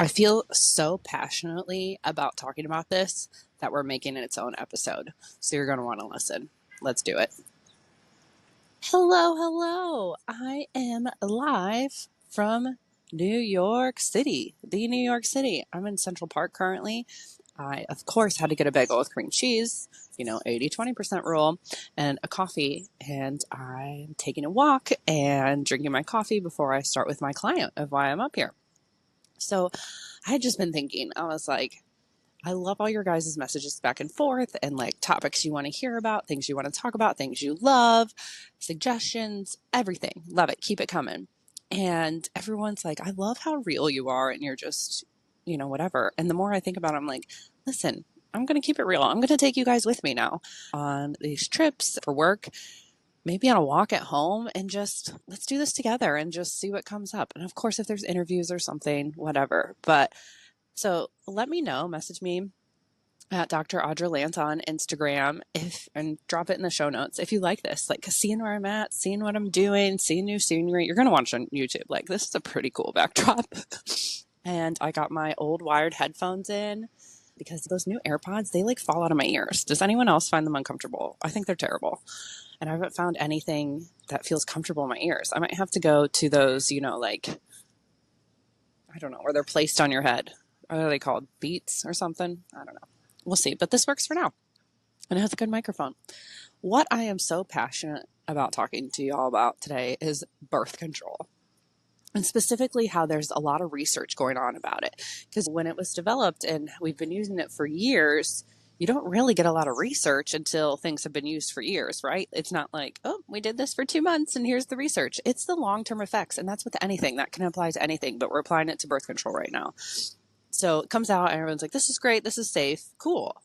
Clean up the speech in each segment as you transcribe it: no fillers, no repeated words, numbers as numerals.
I feel so passionately about talking about this that we're making it its own episode. So you're going to want to listen. Let's do it. Hello, hello. I am live from New York City, the New York City. I'm in Central Park currently. I, of course, had to get a bagel with cream cheese, 80-20% rule, and a coffee. And I'm taking a walk and drinking my coffee before I start with my client of why I'm up here. So I had just been thinking, I was like, I love all your guys' messages back and forth and like topics you want to hear about, things you want to talk about, things you love, suggestions, everything. Love it. Keep it coming. And everyone's like, I love how real you are and you're just, whatever. And the more I think about it, I'm like, listen, I'm going to keep it real. I'm going to take you guys with me now on these trips for work, maybe on a walk at home, and just let's do this together and just see what comes up. And of course, if there's interviews or something, whatever. But so let me know, message me at Dr. Audra Lant on Instagram and drop it in the show notes if you like this, like seeing where I'm at, seeing what I'm doing, seeing new scenery. You're going to watch on YouTube. Like, this is a pretty cool backdrop. And I got my old wired headphones in because those new AirPods, they like fall out of my ears. Does anyone else find them uncomfortable? I think they're terrible. And I haven't found anything that feels comfortable in my ears. I might have to go to those, I don't know, where they're placed on your head. What are they called? Beats or something? I don't know. We'll see. But this works for now. And it has a good microphone. What I am so passionate about talking to y'all about today is birth control. And specifically how there's a lot of research going on about it. Because when it was developed and we've been using it for years, you don't really get a lot of research until things have been used for years, right? It's not like, oh, we did this for 2 months and here's the research. It's the long-term effects. And that's with anything. That can apply to anything. But we're applying it to birth control right now. So it comes out and everyone's like, this is great. This is safe. Cool.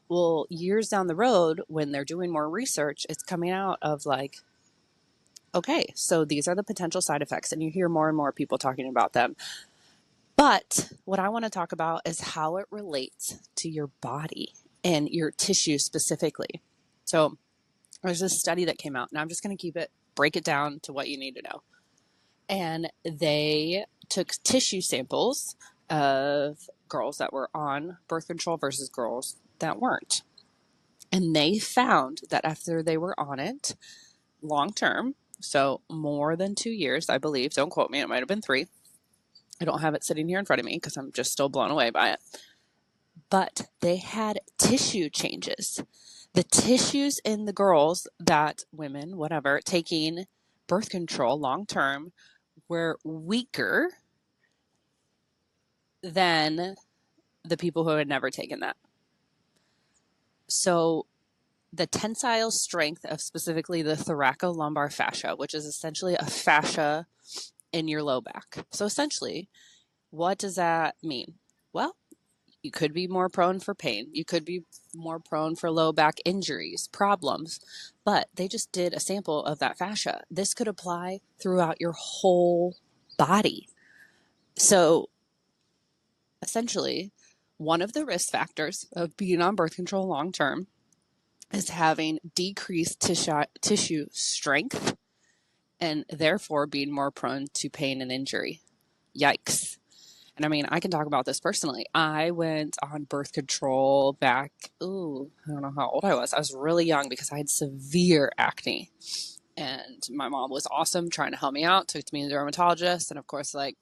Well, years down the road, when they're doing more research, it's coming out of like, okay, so these are the potential side effects. And you hear more and more people talking about them. But what I want to talk about is how it relates to your body and your tissue specifically. So there's this study that came out, and I'm just going to break it down to what you need to know. And they took tissue samples of girls that were on birth control versus girls that weren't. And they found that after they were on it long term, so more than 2 years, I believe, don't quote me, it might have been 3. I don't have it sitting here in front of me because I'm just still blown away by it. But they had tissue changes. The tissues in the girls women, whatever, taking birth control long term were weaker than the people who had never taken that. So the tensile strength of specifically the thoracolumbar fascia, which is essentially a fascia in your low back. So essentially, what does that mean? Well, you could be more prone for pain. You could be more prone for low back injuries, problems, but they just did a sample of that fascia. This could apply throughout your whole body. So essentially, one of the risk factors of being on birth control long term is having decreased tissue strength and therefore being more prone to pain and injury. Yikes. And I mean, I can talk about this personally. I went on birth control back, I don't know how old I was. I was really young because I had severe acne. And my mom was awesome trying to help me out, took me to a dermatologist. And of course, like,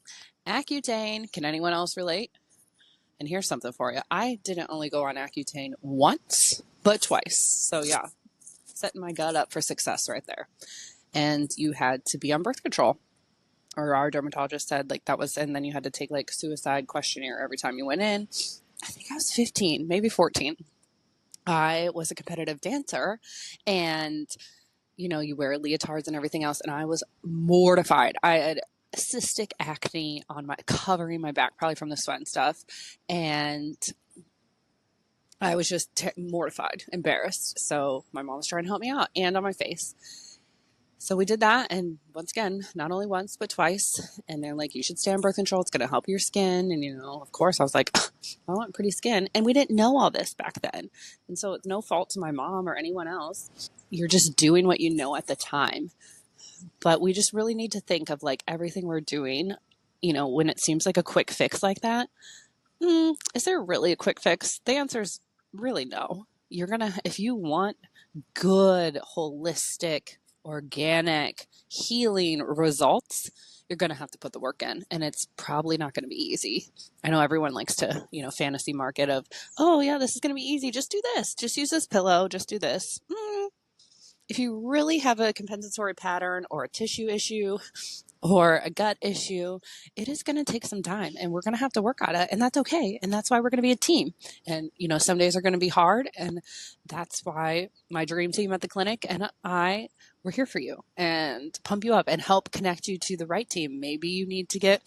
Accutane, can anyone else relate? And here's something for you. I didn't only go on Accutane once, but twice. So yeah, setting my gut up for success right there. And you had to be on birth control. Or our dermatologist said like that was, and then you had to take like suicide questionnaire every time you went in. I think I was 15, maybe 14. I was a competitive dancer and, you wear leotards and everything else. And I was mortified. I had cystic acne covering my back, probably from the sweat and stuff. And I was just mortified, embarrassed. So my mom was trying to help me out and on my face. So we did that. And once again, not only once, but twice. And they're like, you should stay on birth control. It's going to help your skin. And, of course I was like, I want pretty skin. And we didn't know all this back then. And so it's no fault to my mom or anyone else. You're just doing what you know at the time. But we just really need to think of like everything we're doing when it seems like a quick fix like that, is there really a quick fix? The answer is really no. If you want good, holistic, organic, healing results, you're going to have to put the work in, and it's probably not going to be easy. I know everyone likes to, fantasy market of, oh yeah, this is going to be easy. Just do this. Just use this pillow. Just do this. If you really have a compensatory pattern or a tissue issue or a gut issue, it is going to take some time, and we're going to have to work on it, and that's okay. And that's why we're going to be a team. And, some days are going to be hard, and that's why my dream team at the clinic and we're here for you and pump you up and help connect you to the right team. Maybe you need to get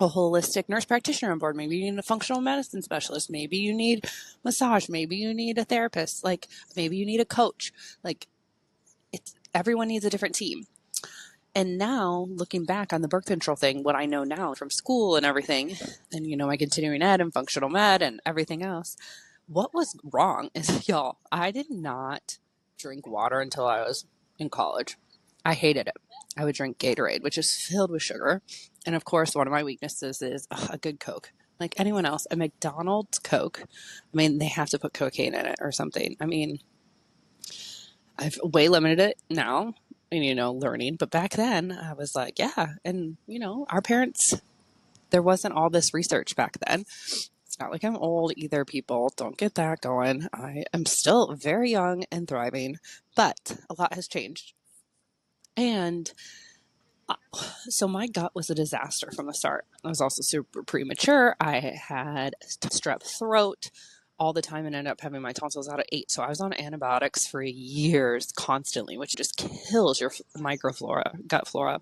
a holistic nurse practitioner on board. Maybe you need a functional medicine specialist. Maybe you need massage. Maybe you need a therapist. Like, maybe you need a coach. Like, everyone needs a different team. And now, looking back on the birth control thing, what I know now from school and everything, and, my continuing ed and functional med and everything else, what was wrong is, y'all, I did not drink water until I was in college. I hated it. I would drink Gatorade, which is filled with sugar. And of course, one of my weaknesses is a good Coke. Like anyone else, a McDonald's Coke, they have to put cocaine in it or something. I've way limited it now. And, learning. But back then I was like, yeah. And, our parents, there wasn't all this research back then. It's not like I'm old either, people. Don't get that going. I am still very young and thriving, but a lot has changed. And so my gut was a disaster from the start. I was also super premature. I had strep throat all the time and ended up having my tonsils out at 8. So I was on antibiotics for years constantly, which just kills your microflora, gut flora.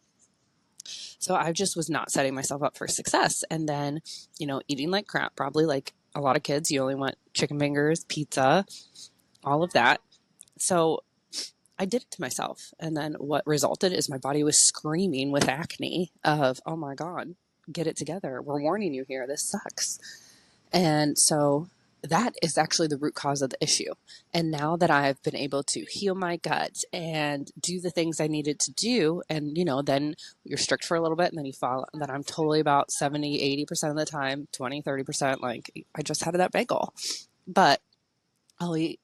So I just was not setting myself up for success. And then, eating like crap, probably like a lot of kids, you only want chicken fingers, pizza, all of that. So I did it to myself. And then what resulted is my body was screaming with acne of, oh my God, get it together. We're warning you here. This sucks. And so that is actually the root cause of the issue. And now that I've been able to heal my gut and do the things I needed to do, and, then you're strict for a little bit and then you follow, and then I'm totally about 70, 80% of the time, 20, 30%, like I just had that bagel. But I'll eat,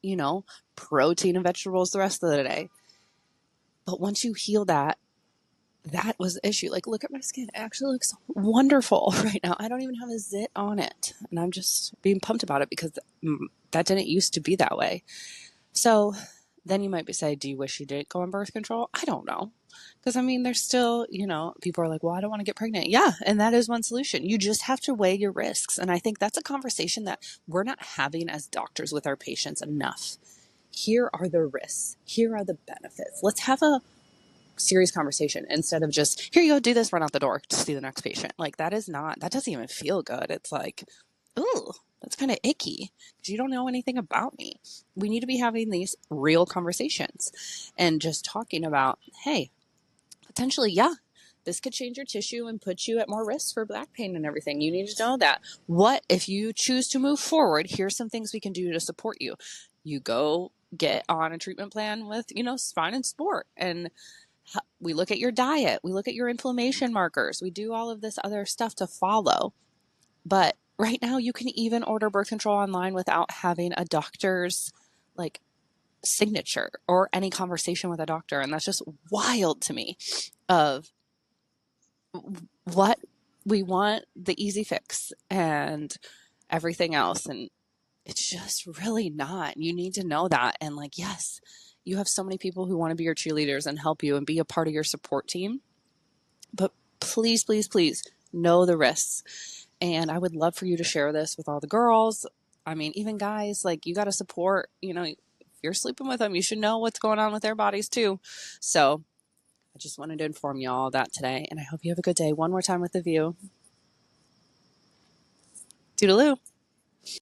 protein and vegetables the rest of the day. But once you heal that was the issue. Like, look at my skin. It actually looks wonderful right now. I don't even have a zit on it. And I'm just being pumped about it because that didn't used to be that way. So then you might be saying, do you wish you didn't go on birth control? I don't know. Because, there's still, people are like, well, I don't want to get pregnant. Yeah, and that is one solution. You just have to weigh your risks. And I think that's a conversation that we're not having as doctors with our patients enough. Here are the risks. Here are the benefits. Let's have a serious conversation instead of just, here you go, do this, run out the door to see the next patient. Like, that doesn't even feel good. It's like, ooh, that's kind of icky because you don't know anything about me. We need to be having these real conversations and just talking about, hey, potentially, yeah, this could change your tissue and put you at more risk for back pain and everything. You need to know that. What if you choose to move forward? Here's some things we can do to support you. You go get on a treatment plan with, spine and sport, and we look at your diet. We look at your inflammation markers. We do all of this other stuff to follow. But right now you can even order birth control online without having a doctor's signature or any conversation with a doctor. And that's just wild to me of what we want, the easy fix and everything else. And it's just really not. You need to know that. And yes, you have so many people who want to be your cheerleaders and help you and be a part of your support team. But please, please, please know the risks. And I would love for you to share this with all the girls. Even guys, you got to support, if you're sleeping with them, you should know what's going on with their bodies too. So I just wanted to inform you all of that today. And I hope you have a good day. One more time with the view. Toodaloo.